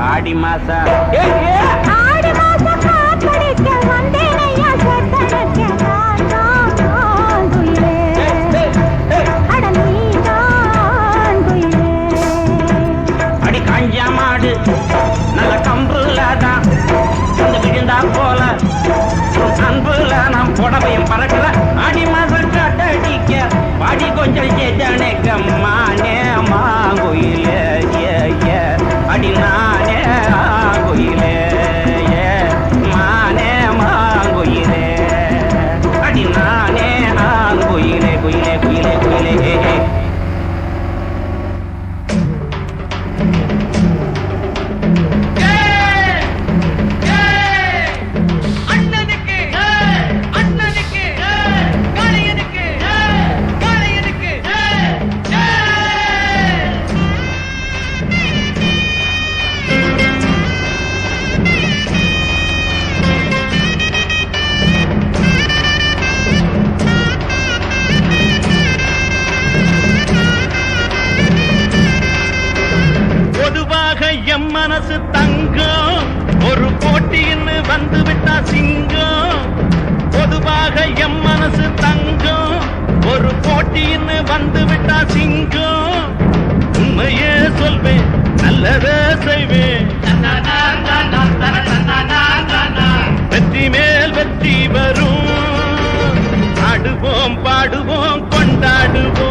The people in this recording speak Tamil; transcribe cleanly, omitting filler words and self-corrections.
ஆடி மாசா ஆடி மாசம் காத்தடிக்க வந்தேனையா செத்தனைக்க நான் குயிலே அட நீதான் குயிலே அடி காஞ்சா மாடு நல்ல கம்புலதான் அந்த விழுந்தா போல அன்புல நாம் புடவையும் பறக்கல ஆடி மாசம் காத்தடிக்க பாடி கொஞ்சம் செத்தனைக்க மானே மாங்குயிலே அடி நானே ஆங்குயிலே மானே மாங்குயிலே அடி நானே ஆங்குயிலே குயிலே குயிலே குயிலே எம் மனசு தங்கம் ஒரு போட்டின்னு வந்து விட்டா சிங்கம் பொதுவாக எம் மனசு தங்கம் ஒரு போட்டின்னு வந்து விட்டா சிங்கம் உண்மையே சொல்வேன் நல்லதே செய்வேன் வெற்றி மேல் வெற்றி வரும் ஆடுவோம் பாடுவோம் கொண்டாடுவோம்